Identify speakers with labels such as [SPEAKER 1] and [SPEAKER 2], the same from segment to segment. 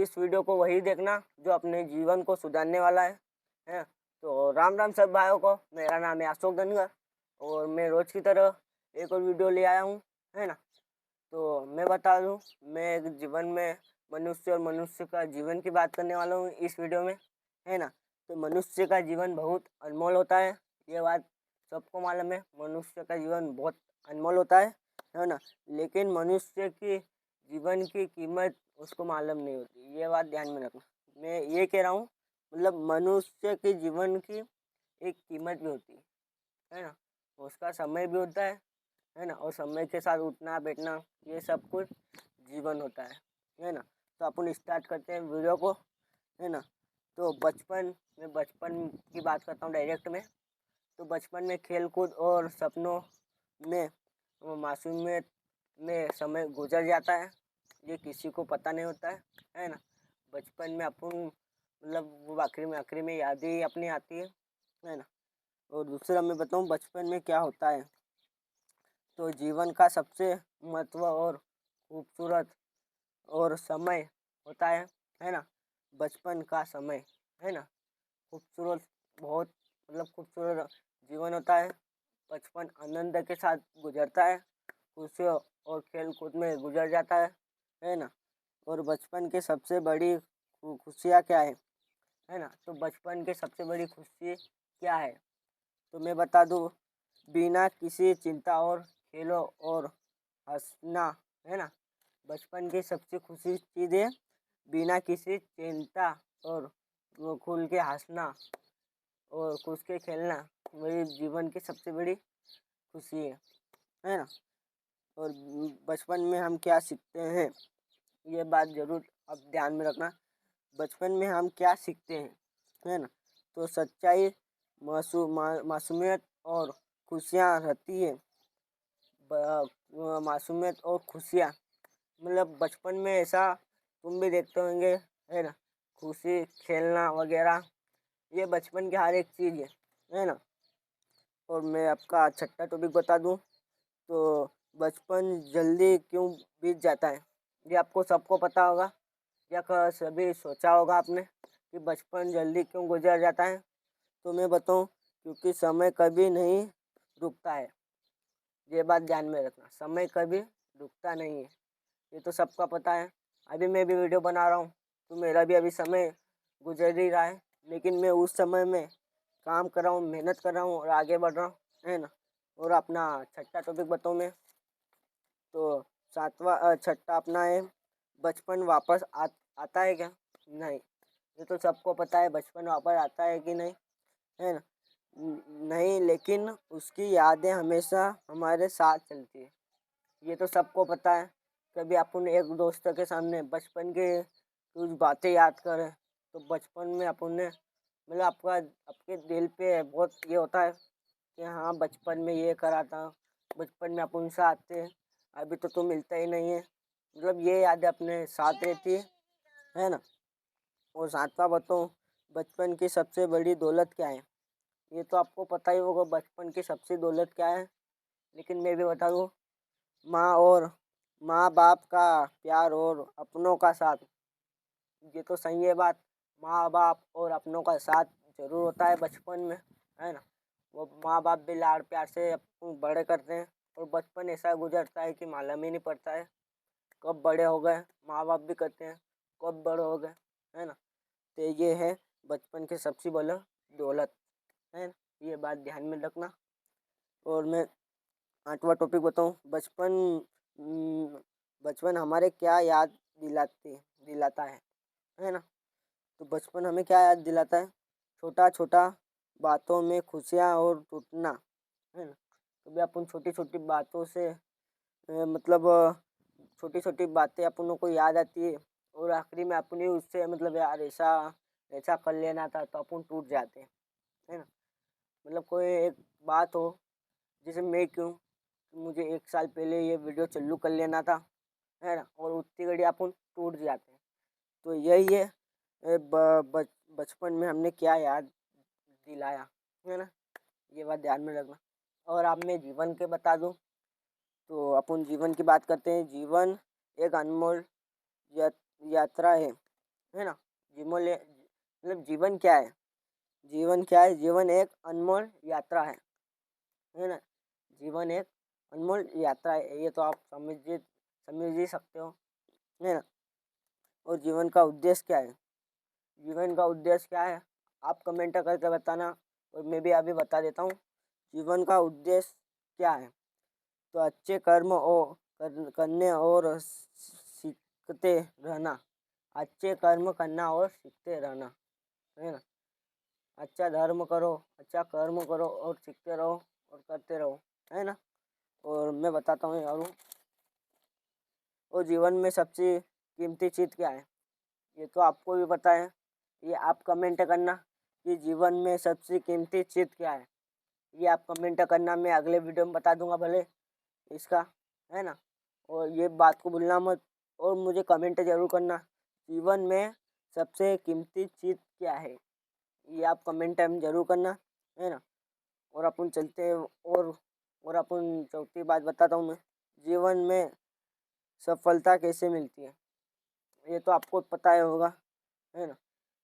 [SPEAKER 1] इस वीडियो को वही देखना जो अपने जीवन को सुधारने वाला है। तो राम राम सब भाइयों को। मेरा नाम है अशोक धनगर और मैं रोज की तरह एक और वीडियो ले आया हूँ, है ना। तो मैं बता दूँ, मैं एक जीवन में मनुष्य और मनुष्य का जीवन की बात करने वाला हूँ इस वीडियो में, है ना। तो मनुष्य का जीवन बहुत अनमोल होता है, ये बात सबको मालूम है। मनुष्य का जीवन बहुत अनमोल होता है ना। लेकिन मनुष्य की जीवन की कीमत उसको मालूम नहीं होती, ये बात ध्यान में रखना। मैं ये कह रहा हूँ, मतलब मनुष्य के जीवन की एक कीमत भी होती है ना। उसका समय भी होता है ना। और समय के साथ उठना बैठना ये सब कुछ जीवन होता है ना। तो अपन स्टार्ट करते हैं वीडियो को, है ना। तो बचपन की बात करता हूँ डायरेक्ट में। तो बचपन में खेल कूद और सपनों में मासूमियत में समय गुजर जाता है, ये किसी को पता नहीं होता है ना। बचपन में अपन मतलब वो आखिरी में यादें अपनी आती है ना। और दूसरा मैं बताऊँ बचपन में क्या होता है। तो जीवन का सबसे महत्व और खूबसूरत और समय होता है ना। बचपन का समय, है ना, खूबसूरत, बहुत मतलब खूबसूरत जीवन होता है। बचपन आनंद के साथ गुजरता है, खुशियों और खेल कूद में गुजर जाता है ना। और बचपन की सबसे बड़ी खुशियाँ क्या है ना। तो बचपन की सबसे बड़ी खुशी क्या है, तो मैं बता दूँ, बिना किसी चिंता और खेलो और हंसना, है ना। बचपन की सबसे खुशी चीज़ है बिना किसी चिंता और वो खुल के हंसना और खुश के खेलना, वही जीवन की सबसे बड़ी खुशी है ना। और बचपन में हम क्या सीखते हैं, ये बात ज़रूर अब ध्यान में रखना। बचपन में हम क्या सीखते हैं, है ना। तो सच्चाई, मासूमियत और खुशियाँ रहती है। मासूमियत और खुशियाँ, मतलब बचपन में ऐसा तुम भी देखते होंगे, है ना। खुशी, खेलना वगैरह, ये बचपन की हर एक चीज़ है ना। और मैं आपका छठा टॉपिक बता दूं, तो बचपन जल्दी क्यों बीत जाता है, ये आपको सबको पता होगा या सभी सोचा होगा आपने कि बचपन जल्दी क्यों गुजर जाता है। तो मैं बताऊं, क्योंकि समय कभी नहीं रुकता है, ये बात ध्यान में रखना। समय कभी रुकता नहीं है, ये तो सबका पता है। अभी मैं भी वीडियो बना रहा हूँ तो मेरा भी अभी समय गुजर ही रहा है, लेकिन मैं उस समय में काम कर रहा हूँ, मेहनत कर रहा हूँ और आगे बढ़ रहा हूँ, है ना। और अपना छठा टॉपिक बताऊँ मैं, तो छठा अपना है, बचपन वापस आता है क्या? नहीं, ये तो सबको पता है बचपन वापस आता है कि नहीं, है ना। नहीं, लेकिन उसकी यादें हमेशा हमारे साथ चलती है, ये तो सबको पता है। कभी अपन एक दोस्त के सामने बचपन के कुछ बातें याद करें तो बचपन में अपन ने मतलब आपके दिल पे बहुत ये होता है कि हाँ बचपन में ये करा था, बचपन में अपन साथ थे, अभी तो तू मिलता ही नहीं है, मतलब ये यादें अपने साथ रहती है ना। और सातवां बताऊँ, बचपन की सबसे बड़ी दौलत क्या है, ये तो आपको पता ही होगा बचपन की सबसे दौलत क्या है, लेकिन मैं भी बता दूँ, माँ बाप का प्यार और अपनों का साथ, ये तो सही है बात। माँ बाप और अपनों का साथ जरूर होता है बचपन में, है ना। वो माँ बाप भी लाड़ प्यार से बड़े करते हैं और बचपन ऐसा गुजरता है कि मालूम ही नहीं पड़ता है कब बड़े हो गए। माँ बाप भी कहते हैं कब बड़े हो गए, है ना। तो ये है बचपन की सबसे बड़ी दौलत, है ना, ये बात ध्यान में रखना। और मैं आठवां टॉपिक बताऊँ, बचपन हमारे क्या याद दिलाता है ना। तो बचपन हमें क्या याद दिलाता है, छोटा छोटा बातों में खुशियाँ और टूटना, है ना। कभी अपन छोटी छोटी बातों से मतलब छोटी छोटी बातें अपनों को याद आती है और आखिरी में अपनी उससे मतलब यार ऐसा ऐसा कर लेना था, तो अपन टूट जाते हैं, है ना। मतलब कोई एक बात हो, जैसे मैं क्यों, मुझे 1 साल पहले ये वीडियो चालू कर लेना था, है ना, और उतनी घड़ी अपन टूट जाते हैं। तो यही है बचपन में हमने क्या याद दिलाया, है ना, ये बात ध्यान में रखना। और अब मैं जीवन के बता दूं, तो अपन जीवन की बात करते हैं। जीवन एक अनमोल या, यात्रा है, है ना। मतलब जीवन क्या है? जीवन क्या है? जीवन एक अनमोल यात्रा है ना। जीवन एक अनमोल यात्रा है, ये तो आप समझ ही सकते हो, है ना। और जीवन का उद्देश्य क्या है? जीवन का उद्देश्य क्या है? आप कमेंट करके बताना और मैं भी अभी बता देता हूँ। जीवन का उद्देश्य क्या है? तो अच्छे कर्म और करने और सीखते रहना। अच्छे कर्म करना और सीखते रहना, है ना। अच्छा धर्म करो, अच्छा कर्म करो और सीखते रहो और करते रहो, है ना। और मैं बताता हूँ और जीवन में सबसे कीमती चीज़ क्या है? ये तो आपको भी पता है। ये आप कमेंट करना कि जीवन में सबसे कीमती चीज़ क्या है। ये आप कमेंट करना, मैं अगले वीडियो में बता दूंगा भले इसका, है ना। और ये बात को भूलना मत और मुझे कमेंट ज़रूर करना, जीवन में सबसे कीमती चीज़ क्या है। ये आप कमेंट में ज़रूर करना, है ना। और अपन चलते हैं और अपन चौथी बात बताता हूँ मैं। जीवन में सफलता कैसे मिलती है? ये तो आपको पता ही होगा, है ना।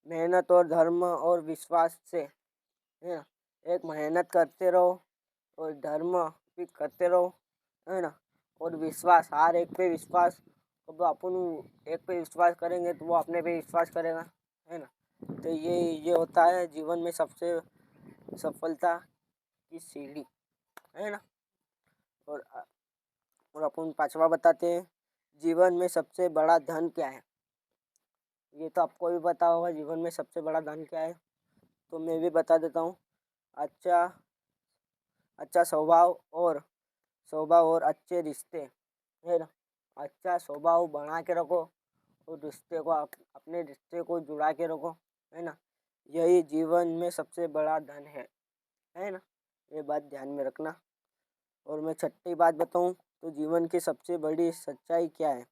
[SPEAKER 1] मेहनत और धर्म और विश्वास से, है ना। एक मेहनत करते रहो और धर्म भी करते रहो, है ना। और विश्वास, हर एक पे विश्वास, अब अपन एक पे विश्वास करेंगे तो वो अपने पे विश्वास करेगा, है ना। तो ये होता है जीवन में सबसे सफलता की सीढ़ी, है ना। और अपन पांचवा बताते हैं, जीवन में सबसे बड़ा धन क्या है? ये तो आपको भी पता होगा, जीवन में सबसे बड़ा धन क्या है। तो मैं भी बता देता हूँ, अच्छा अच्छा स्वभाव और अच्छे रिश्ते, है ना। अच्छा स्वभाव बना के रखो और रिश्ते को अपने रिश्ते को जुड़ा के रखो, है ना। यही जीवन में सबसे बड़ा धन है ना। ये बात ध्यान में रखना। और मैं छठी बात बताऊं तो जीवन की सबसे बड़ी सच्चाई क्या है?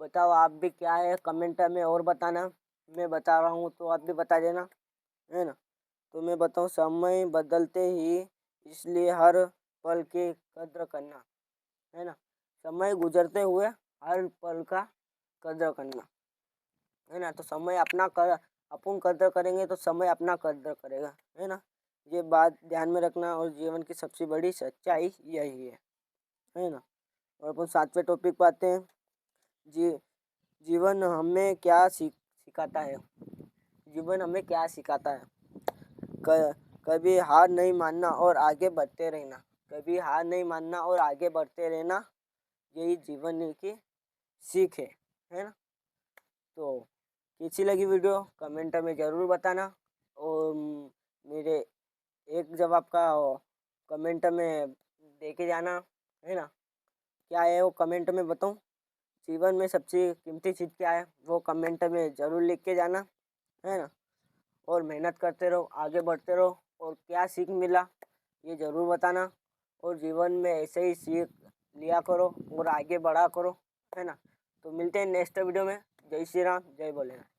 [SPEAKER 1] बताओ आप भी, क्या है कमेंट में और बताना। मैं बता रहा हूँ तो आप भी बता देना, है ना। तो मैं बताऊँ, समय बदलते ही, इसलिए हर पल की कद्र करना, है ना। समय गुजरते हुए हर पल का कद्र करना, है ना। तो समय अपन कद्र करेंगे तो समय अपना कद्र करेगा, है ना। ये बात ध्यान में रखना और जीवन की सबसे बड़ी सच्चाई यही है ना। और अपन सातवें टॉपिक पे आते हैं, जी जीवन हमें क्या सिखाता है? जीवन हमें क्या सिखाता है? कभी हार नहीं मानना और आगे बढ़ते रहना। कभी हार नहीं मानना और आगे बढ़ते रहना, यही जीवन की सीख है ना। तो कैसी लगी वीडियो कमेंट में ज़रूर बताना। और मेरे एक जवाब का कमेंट में दे के जाना, है ना। क्या है वो कमेंट में बताऊँ? जीवन में सबसे कीमती चीज़ क्या है वो कमेंट में ज़रूर लिख के जाना, है ना। और मेहनत करते रहो, आगे बढ़ते रहो और क्या सीख मिला ये ज़रूर बताना। और जीवन में ऐसे ही सीख लिया करो और आगे बढ़ा करो, है ना। तो मिलते हैं नेक्स्ट वीडियो में। जय श्री राम, जय भोलेनाथ।